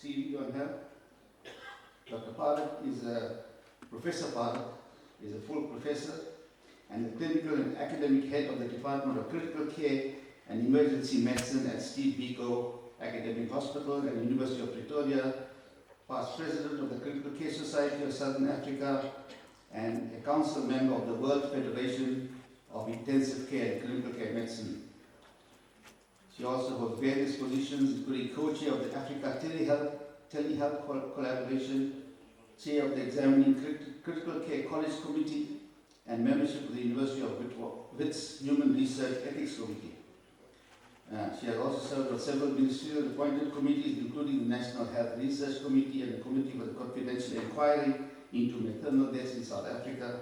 CV on her. Dr. Paruk is Professor Paruk is a full professor and the clinical and academic head of the Department of Critical Care and Emergency Medicine at Steve Biko Academic Hospital and University of Pretoria, past president of the Critical Care Society of Southern Africa, and a council member of the World Federation of Intensive Care and Clinical Care Medicine. She also holds various positions, including co-chair of the Africa Telehealth Collaboration, chair of the Examining Critical Care College Committee, and membership of the University of Wits Human Research Ethics Committee. She has also served on several ministerial appointed committees, including the National Health Research Committee and the Committee for the Confidential Inquiry into Maternal Deaths in South Africa.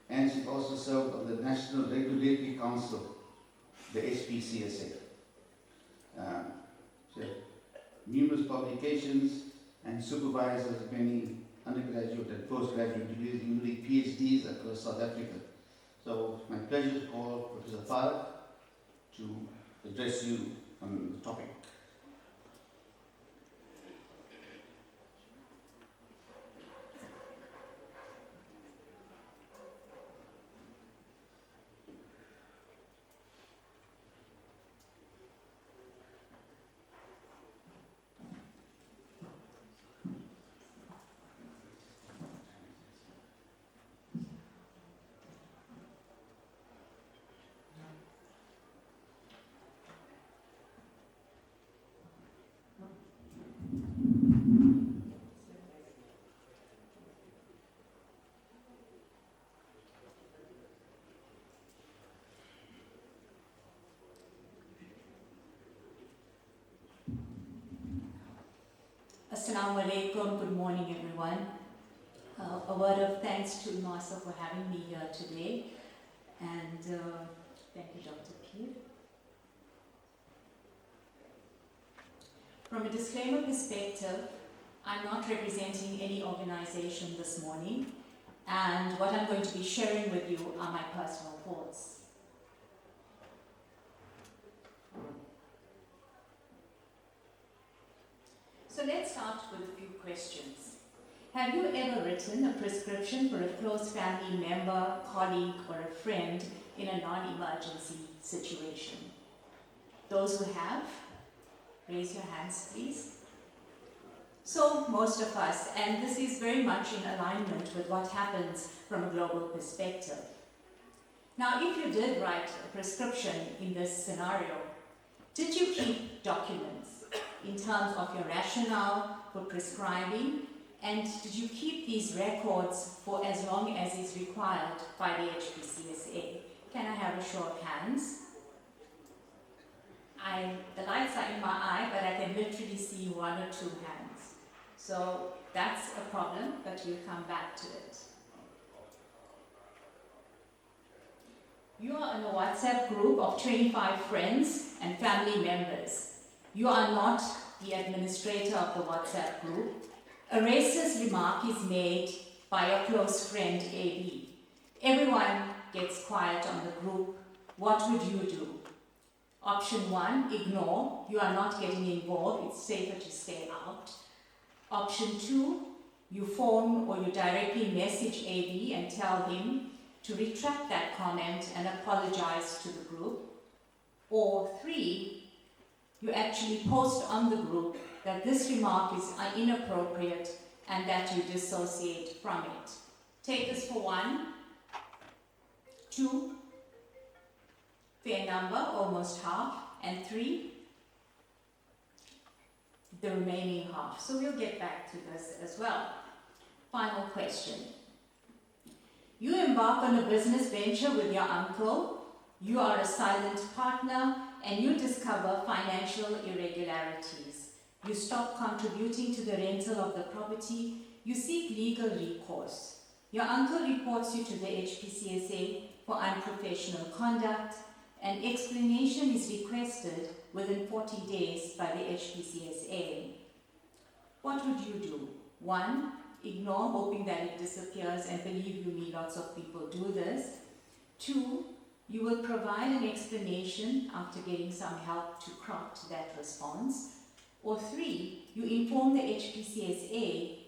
And she also served on the National Regulatory Council, the HPCSA. She has numerous publications and supervises many undergraduate and postgraduate degrees, including PhDs across South Africa. So it's my pleasure to call Professor Paruk to address you on the topic. Assalamu alaikum, good morning everyone. A word of thanks to Masa for having me here today, and thank you Dr. Peer. From a disclaimer perspective, I'm not representing any organization this morning, and what I'm going to be sharing with you are my personal thoughts. So let's start with a few questions. Have you ever written a prescription for a close family member, colleague, or a friend in a non-emergency situation? Those who have, raise your hands please. So most of us, and this is very much in alignment with what happens from a global perspective. Now, if you did write a prescription in this scenario, did you keep documents in terms of your rationale for prescribing, and did you keep these records for as long as is required by the HPCSA? Can I have a show of hands? The lights are in my eye, but I can literally see one or two hands. So that's a problem, but we'll come back to it. You are in a WhatsApp group of 25 friends and family members. You are not the administrator of the WhatsApp group. A racist remark is made by your close friend AB. Everyone gets quiet on the group. What would you do? Option 1, ignore. You are not getting involved. It's safer to stay out. Option 2, you phone or you directly message AB and tell him to retract that comment and apologize to the group. Or 3, you actually post on the group that this remark is inappropriate and that you dissociate from it. Take this for 1. 2, fair number, almost half. And 3, the remaining half. So we'll get back to this as well. Final question. You embark on a business venture with your uncle. You are a silent partner and you discover financial irregularities. You stop contributing to the rental of the property. You seek legal recourse. Your uncle reports you to the HPCSA for unprofessional conduct. An explanation is requested within 40 days by the HPCSA. What would you do? 1, ignore, hoping that it disappears, and believe you me, lots of people do this. 2, you will provide an explanation after getting some help to craft that response. Or 3, you inform the HPCSA,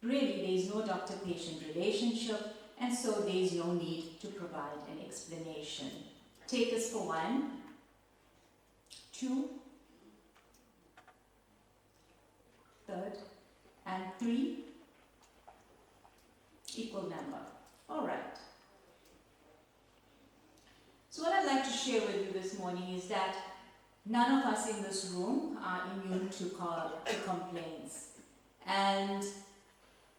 really there is no doctor-patient relationship, and so there is no need to provide an explanation. Take us for 1, 2, 3rd, and 3, equal number. All right. So what I'd like to share with you this morning is that none of us in this room are immune to complaints. And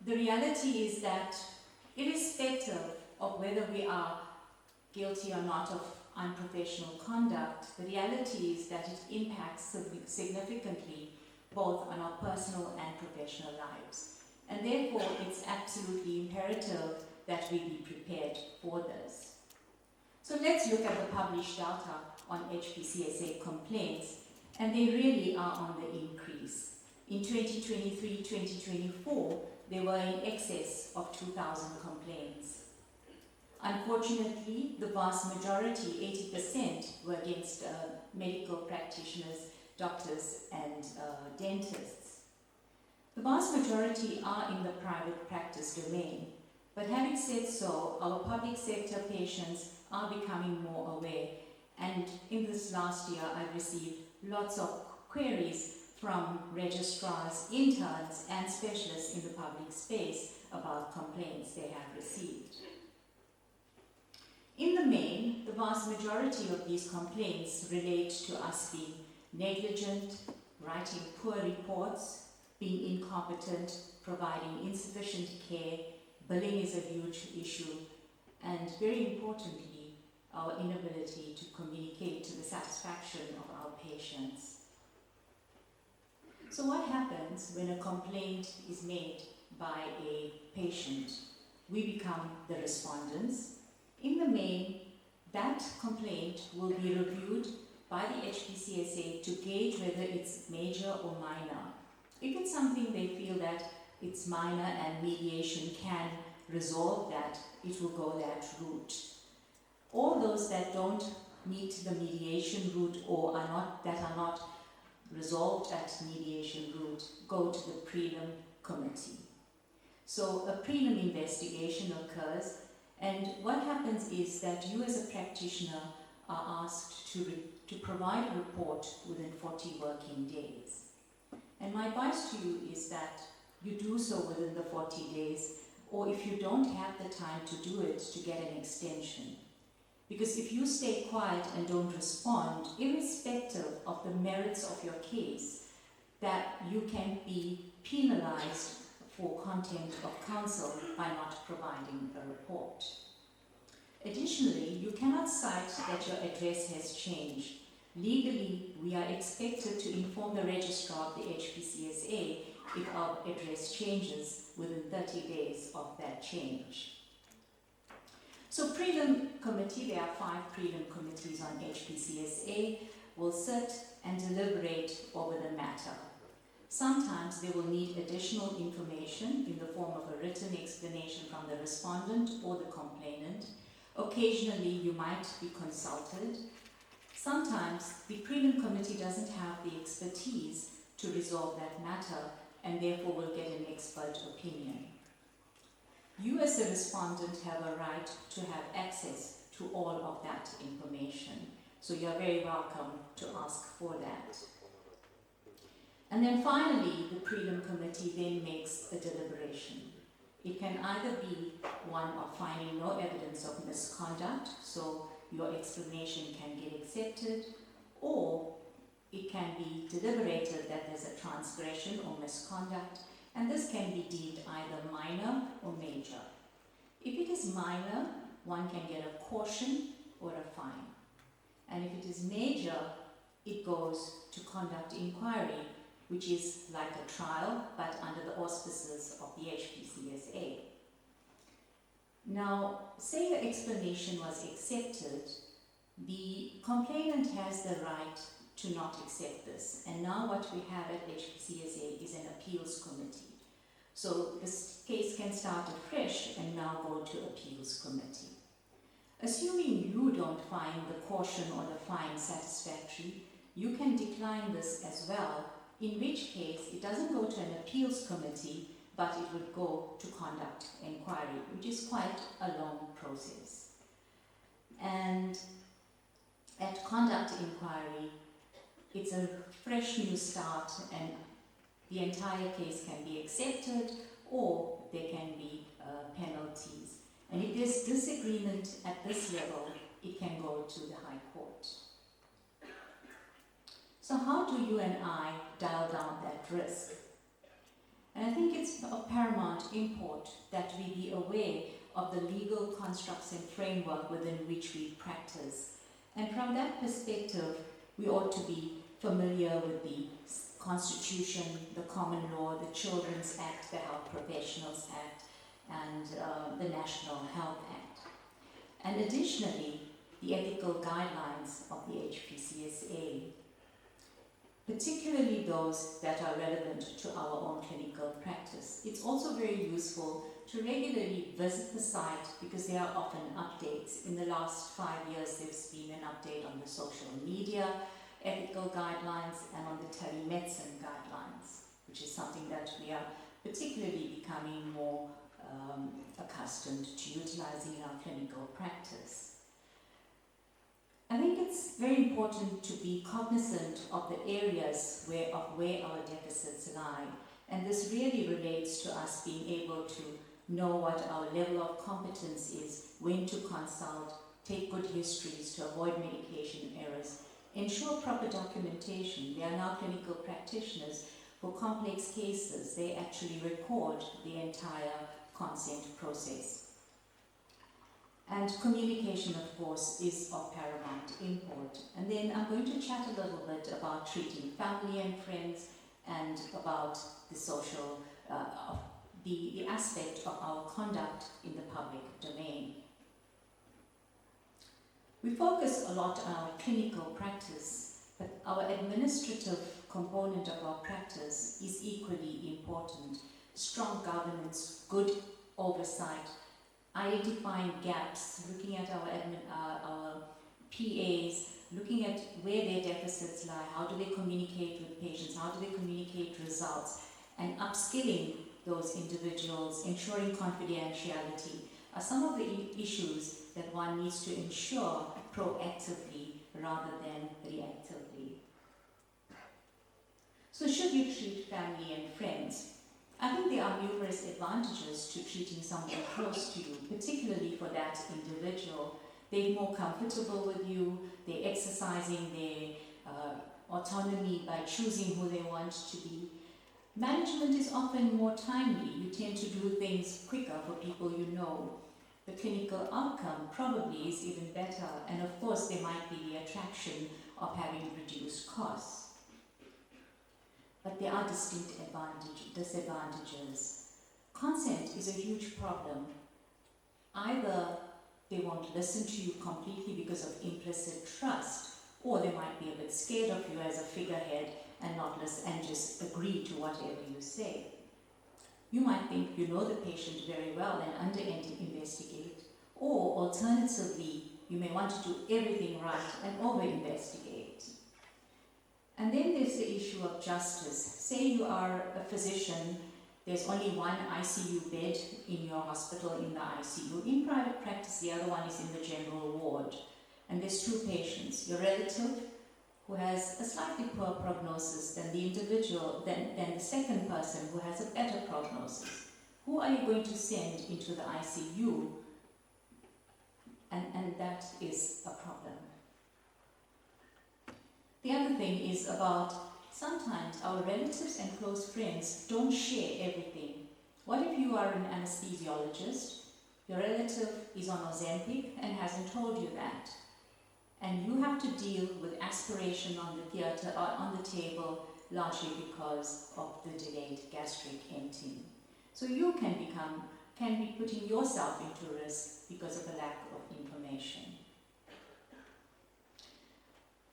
the reality is that irrespective of whether we are guilty or not of unprofessional conduct, the reality is that it impacts significantly both on our personal and professional lives. And therefore, it's absolutely imperative that we be prepared for this. So let's look at the published data on HPCSA complaints, and they really are on the increase. In 2023-2024, they were in excess of 2,000 complaints. Unfortunately, the vast majority, 80%, were against medical practitioners, doctors, and dentists. The vast majority are in the private practice domain, but having said so, our public sector patients are becoming more aware, and in this last year I've received lots of queries from registrars, interns, and specialists in the public space about complaints they have received. In the main, the vast majority of these complaints relate to us being negligent, writing poor reports, being incompetent, providing insufficient care. Billing is a huge issue, and very importantly, our inability to communicate to the satisfaction of our patients. So what happens when a complaint is made by a patient? We become the respondents. In the main, that complaint will be reviewed by the HPCSA to gauge whether it's major or minor. If it's something they feel that it's minor and mediation can resolve that, it will go that route. All those that don't meet the mediation route or that are not resolved at mediation route go to the prelim committee. So a prelim investigation occurs, and what happens is that you as a practitioner are asked to provide a report within 40 working days. And my advice to you is that you do so within the 40 days, or if you don't have the time to do it, to get an extension. Because if you stay quiet and don't respond, irrespective of the merits of your case, that you can be penalized for contempt of counsel by not providing a report. Additionally, you cannot cite that your address has changed. Legally, we are expected to inform the registrar of the HPCSA if our address changes within 30 days of that change. So prelim committee, there are 5 prelim committees on HPCSA, will sit and deliberate over the matter. Sometimes they will need additional information in the form of a written explanation from the respondent or the complainant. Occasionally you might be consulted. Sometimes the prelim committee doesn't have the expertise to resolve that matter and therefore will get an expert opinion. You as a respondent have a right to have access to all of that information, so you are very welcome to ask for that. And then finally, the prelim committee then makes a deliberation. It can either be one of finding no evidence of misconduct, so your explanation can get accepted, or it can be deliberated that there's a transgression or misconduct, and this can be deemed either minor or major. If it is minor, one can get a caution or a fine. And if it is major, it goes to conduct inquiry, which is like a trial, but under the auspices of the HPCSA. Now, say your explanation was accepted, the complainant has the right to not accept this. And now what we have at HPCSA is an appeals committee. So this case can start afresh and now go to appeals committee. Assuming you don't find the caution or the fine satisfactory, you can decline this as well in which case it doesn't go to an appeals committee, but it would go to conduct inquiry, which is quite a long process. And at conduct inquiry, it's a fresh new start, and the entire case can be accepted, or there can be penalties. And if there's disagreement at this level, it can go to the High Court. So how do you and I dial down that risk? And I think it's of paramount import that we be aware of the legal constructs and framework within which we practice. And from that perspective, we ought to be familiar with the Constitution, the Common Law, the Children's Act, the Health Professionals Act, and the National Health Act. And additionally, the ethical guidelines of the HPCSA, particularly those that are relevant to our own clinical practice. It's also very useful to regularly visit the site because there are often updates. In the last 5 years, there's been an update on the social media ethical guidelines and on the telemedicine guidelines, which is something that we are particularly becoming more accustomed to utilizing in our clinical practice. I think it's very important to be cognizant of the areas where our deficits lie, and this really relates to us being able to know what our level of competence is, when to consult, take good histories to avoid medication errors, ensure proper documentation. There are now clinical practitioners for complex cases. They actually record the entire consent process. And communication, of course, is of paramount import. And then I'm going to chat a little bit about treating family and friends and about the social, the aspect of our conduct in the public domain. We focus a lot on our clinical practice, but our administrative component of our practice is equally important. Strong governance, good oversight, identifying gaps, looking at our PAs, looking at where their deficits lie, how do they communicate with patients, how do they communicate results, and upskilling those individuals, ensuring confidentiality, are some of the issues that one needs to ensure proactively rather than reactively. So should you treat family and friends? I think there are numerous advantages to treating someone close to you, particularly for that individual. They're more comfortable with you, they're exercising their autonomy by choosing who they want to be. Management is often more timely. You tend to do things quicker for people you know. The clinical outcome probably is even better, and of course there might be the attraction of having reduced costs. But there are distinct disadvantages. Consent is a huge problem. Either they won't listen to you completely because of implicit trust, or they might be a bit scared of you as a figurehead and not listen and just agree to whatever you say. You might think you know the patient very well and under-investigate, or alternatively, you may want to do everything right and over-investigate. And then there's the issue of justice. Say you are a physician, there's only one ICU bed in your hospital in the ICU. In private practice, the other one is in the general ward. And there's two patients, your relative, who has a slightly poor prognosis than the individual, than the second person who has a better prognosis. Who are you going to send into the ICU? And that is a problem. The other thing is about sometimes our relatives and close friends don't share everything. What if you are an anesthesiologist, your relative is on Ozempic and hasn't told you that? And you have to deal with aspiration on the table, largely because of the delayed gastric emptying. So you can be putting yourself into risk because of a lack of information.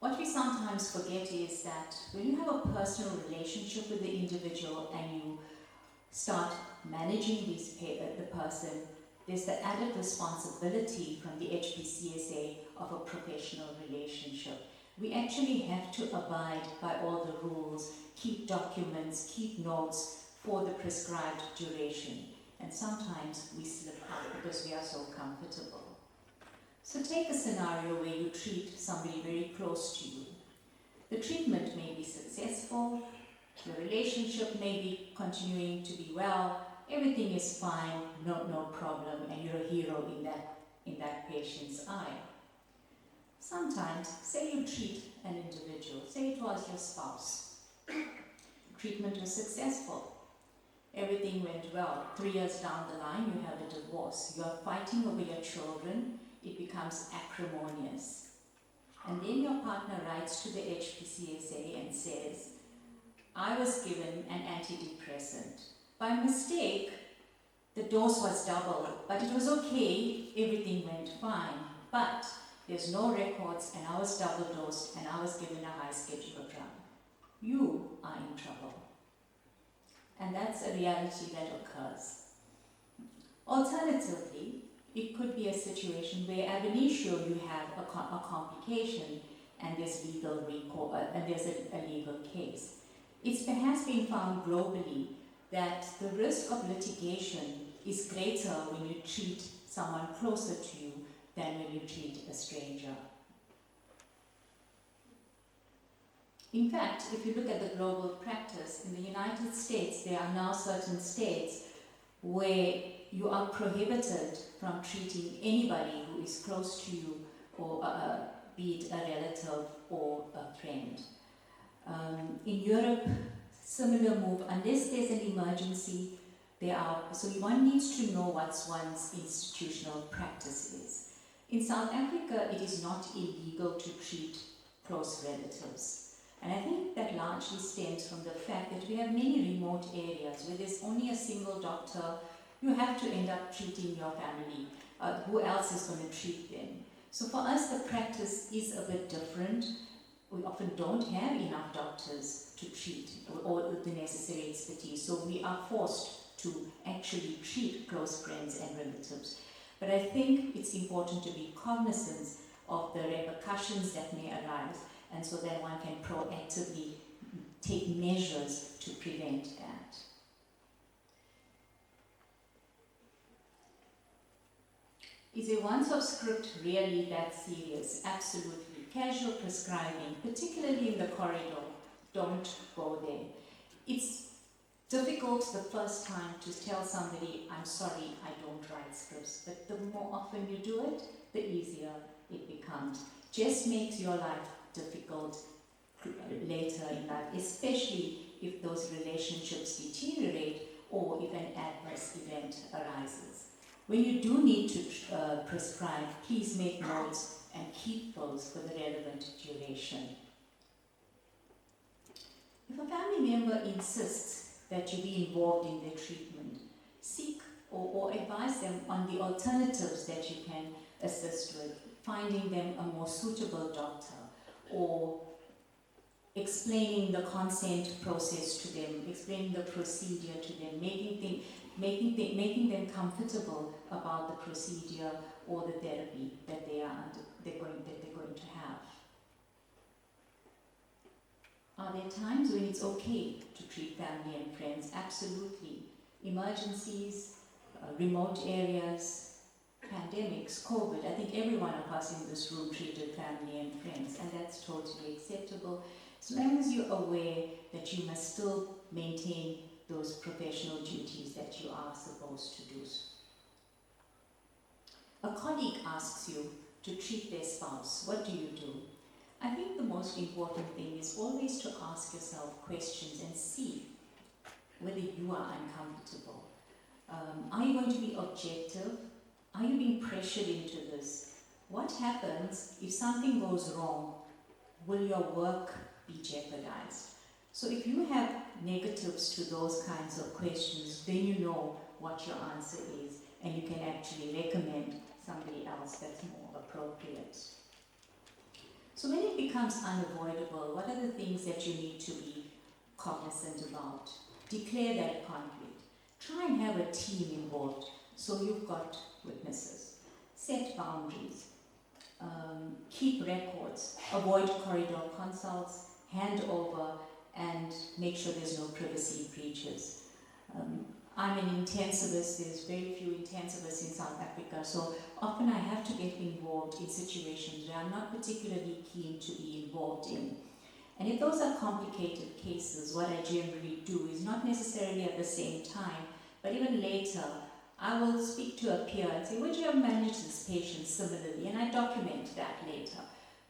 What we sometimes forget is that when you have a personal relationship with the individual and you start managing the person, there's the added responsibility from the HPCSA of a professional relationship. we actually have to abide by all the rules, keep documents, keep notes for the prescribed duration. And sometimes we slip up because we are so comfortable. So take a scenario where you treat somebody very close to you. The treatment may be successful, the relationship may be continuing to be well, everything is fine, no problem, and you're a hero in that patient's eye. Sometimes, say you treat an individual, say it was your spouse. Treatment was successful. Everything went well. 3 years down the line, you have a divorce. You are fighting over your children. It becomes acrimonious. And then your partner writes to the HPCSA and says, I was given an antidepressant. By mistake, the dose was double, but it was okay. Everything went fine. But there's no records, and I was double dosed, and I was given a high schedule drug. You are in trouble. And that's a reality that occurs. Alternatively, it could be a situation where ab initio you have a complication and there's legal recourse, and there's a legal case. It's perhaps been found globally that the risk of litigation is greater when you treat someone closer to you than when you treat a stranger. In fact, if you look at the global practice, in the United States, there are now certain states where you are prohibited from treating anybody who is close to you, or be it a relative or a friend. In Europe, similar move, unless there's an emergency, so one needs to know what one's institutional practice is. In South Africa, it is not illegal to treat close relatives. And I think that largely stems from the fact that we have many remote areas where there's only a single doctor. You have to end up treating your family. Who else is going to treat them? So for us, the practice is a bit different. We often don't have enough doctors to treat or the necessary expertise. So we are forced to actually treat close friends and relatives. But I think it's important to be cognizant of the repercussions that may arise, and so that one can proactively take measures to prevent that. Is a once-off script really that serious? Absolutely. Casual prescribing, particularly in the corridor, don't go there. It's difficult the first time to tell somebody, I'm sorry, I don't write scripts, but the more often you do it, the easier it becomes. Just makes your life difficult later in life, especially if those relationships deteriorate or if an adverse event arises. When you do need to prescribe, please make notes and keep those for the relevant duration. If a family member insists that you be involved in their treatment, seek or advise them on the alternatives that you can assist with, finding them a more suitable doctor, or explaining the consent process to them, explaining the procedure to them, making them comfortable about the procedure or the therapy that they're going to have. Are there times when it's okay to treat family and friends? Absolutely. Emergencies, remote areas, pandemics, COVID. I think every one of us in this room treated family and friends, and that's totally acceptable, as long as you're aware that you must still maintain those professional duties that you are supposed to do. A colleague asks you to treat their spouse. What do you do? I think the most important thing is always to ask yourself questions and see whether you are uncomfortable. Are you going to be objective? Are you being pressured into this? What happens if something goes wrong? Will your work be jeopardized? So if you have negatives to those kinds of questions, then you know what your answer is, and you can actually recommend somebody else that's more appropriate. So when it becomes unavoidable, what are the things that you need to be cognizant about? Declare that conflict. Try and have a team involved so you've got witnesses. Set boundaries. keep records, avoid corridor consults, hand over, and make sure there's no privacy breaches. I'm an intensivist, there's very few intensivists in South Africa, so often I have to get involved in situations where I'm not particularly keen to be involved in. And if those are complicated cases, what I generally do is not necessarily at the same time, but even later, I will speak to a peer and say, would you have managed this patient similarly? And I document that later,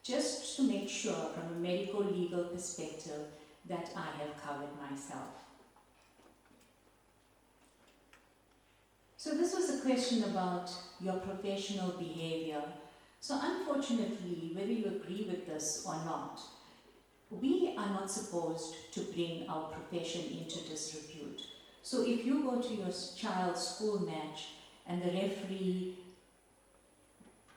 just to make sure from a medical legal perspective that I have covered myself. So this was a question about your professional behavior. So unfortunately, whether you agree with this or not, we are not supposed to bring our profession into disrepute. So if you go to your child's school match and the referee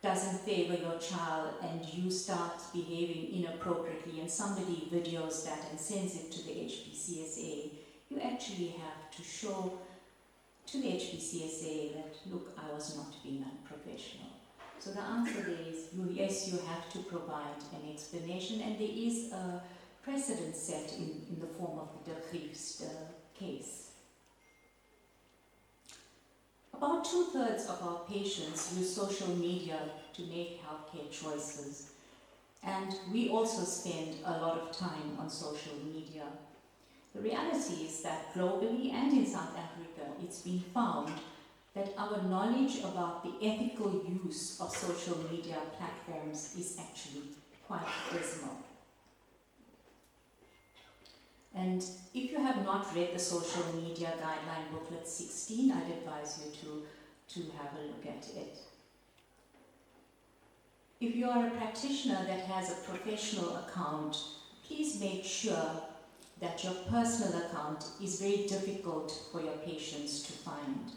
doesn't favor your child and you start behaving inappropriately and somebody videos that and sends it to the HPCSA, you actually have to show to the HPCSA that, look, I was not being unprofessional. So the answer is, yes, you have to provide an explanation, and there is a precedent set in the form of the De Grief's case. About 2/3 of our patients use social media to make healthcare choices, and we also spend a lot of time on social media. The reality is that globally and in South Africa, it's been found that our knowledge about the ethical use of social media platforms is actually quite dismal. And if you have not read the Social Media Guideline Booklet 16, I'd advise you to have a look at it. If you are a practitioner that has a professional account, please make sure that your personal account is very difficult for your patients to find,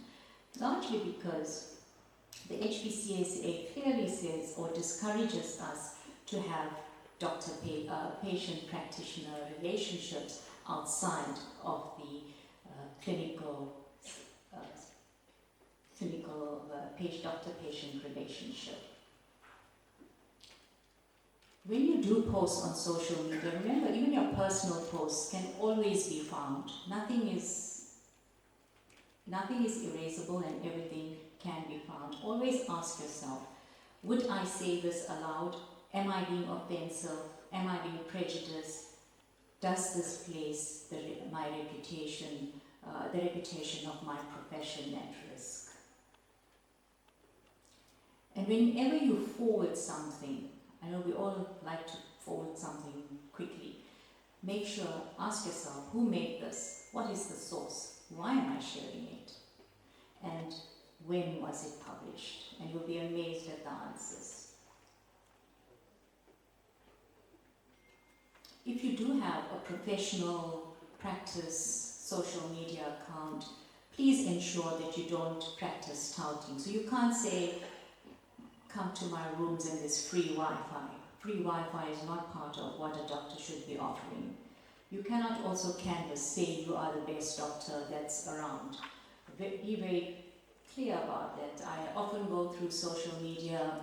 largely because the HPCSA clearly says or discourages us to have patient-practitioner relationships outside of the clinical doctor-patient relationship. When you do post on social media, remember, even your personal posts can always be found. Nothing is erasable and everything can be found. Always ask yourself, would I say this aloud? Am I being offensive? Am I being prejudiced? Does this place my reputation, the reputation of my profession at risk? And whenever you forward something, I know we all like to forward something quickly. Make sure, ask yourself, who made this? What is the source? Why am I sharing it? And when was it published? And you'll be amazed at the answers. If you do have a professional practice social media account, please ensure that you don't practice touting. So you can't say, come to my rooms and there's free Wi-Fi. Free Wi-Fi is not part of what a doctor should be offering. You cannot also canvas, say you are the best doctor that's around. Be very clear about that. I often go through social media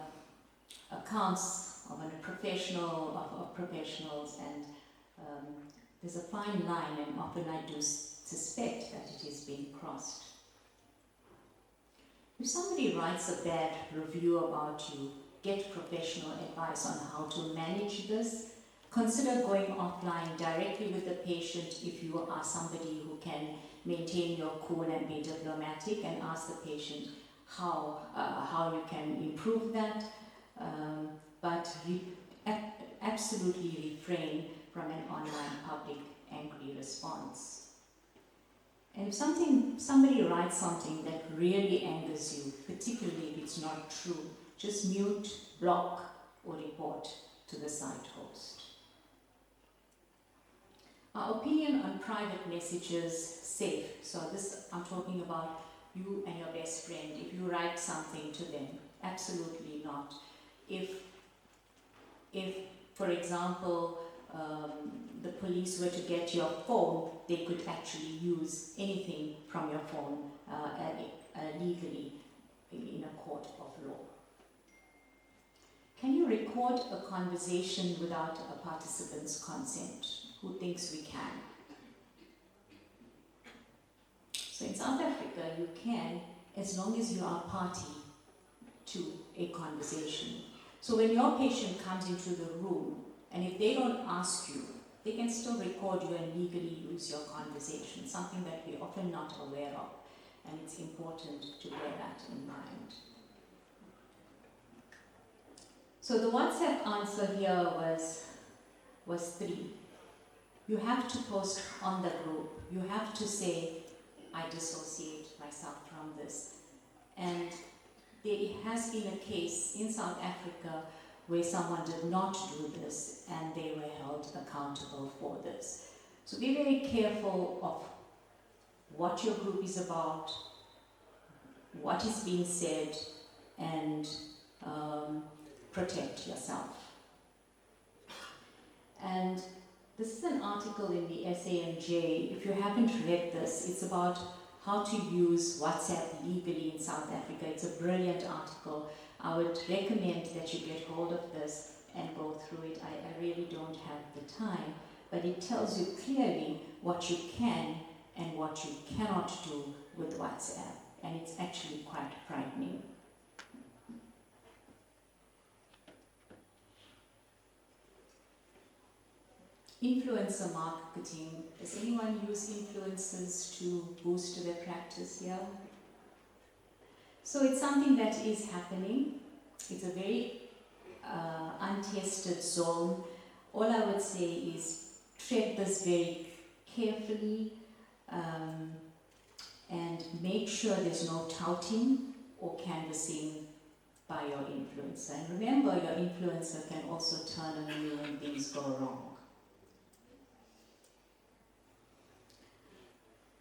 accounts of professionals, and there's a fine line, and often I do suspect that it is being crossed. If somebody writes a bad review about you, get professional advice on how to manage this. Consider going offline directly with the patient if you are somebody who can maintain your cool and be diplomatic, and ask the patient how you can improve that. But absolutely refrain from an online public angry response. And if somebody writes something that really angers you, particularly if it's not true, just mute, block, or report to the site host. Our opinion on private messages, safe. So this, I'm talking about you and your best friend. If you write something to them, absolutely not. If for example, the police were to get your phone, they could actually use anything from your phone legally in a court of law. Can you record a conversation without a participant's consent? Who thinks we can? So in South Africa, you can, as long as you are party to a conversation. So when your patient comes into the room, and if they don't ask you, they can still record you and legally use your conversation, something that we're often not aware of, and it's important to bear that in mind. So the WhatsApp answer here was 3. You have to post on the group. You have to say, I dissociate myself from this. And there has been a case in South Africa where someone did not do this and they were held accountable for this. So be very careful of what your group is about, what is being said, and protect yourself. And this is an article in the SAMJ. If you haven't read this, it's about how to use WhatsApp legally in South Africa. It's a brilliant article. I would recommend that you get hold of this and go through it. I really don't have the time, but it tells you clearly what you can and what you cannot do with WhatsApp, and it's actually quite frightening. Influencer marketing. Does anyone use influencers to boost their practice here? So it's something that is happening. It's a very untested zone. All I would say is tread this very carefully and make sure there's no touting or canvassing by your influencer. And remember, your influencer can also turn on you when things go wrong.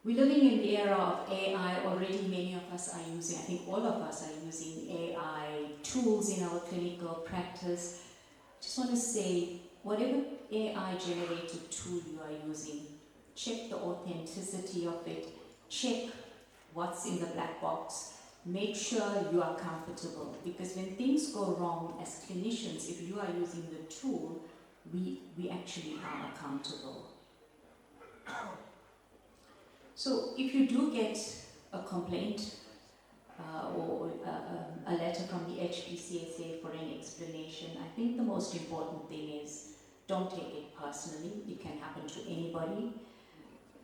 We're living in the era of AI. Already many of us are using, I think all of us are using AI tools in our clinical practice. Just want to say, whatever AI generated tool you are using, check the authenticity of it, check what's in the black box, make sure you are comfortable, because when things go wrong as clinicians, if you are using the tool, we actually are accountable. So if you do get a complaint or a letter from the HPCSA for an explanation, I think the most important thing is don't take it personally. It can happen to anybody.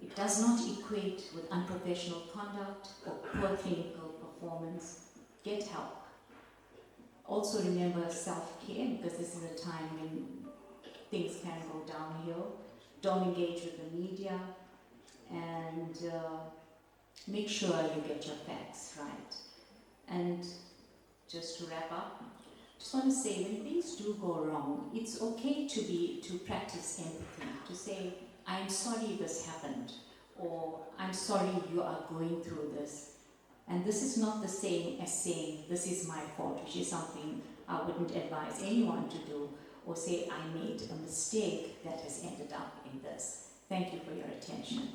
It does not equate with unprofessional conduct or poor clinical performance. Get help. Also remember self-care, because this is a time when things can go downhill. Don't engage with the media. And make sure you get your facts right. And just to wrap up, just want to say, when things do go wrong, it's okay to practice empathy, to say, I'm sorry this happened, or I'm sorry you are going through this. And this is not the same as saying, this is my fault, which is something I wouldn't advise anyone to do, or say, I made a mistake that has ended up in this. Thank you for your attention.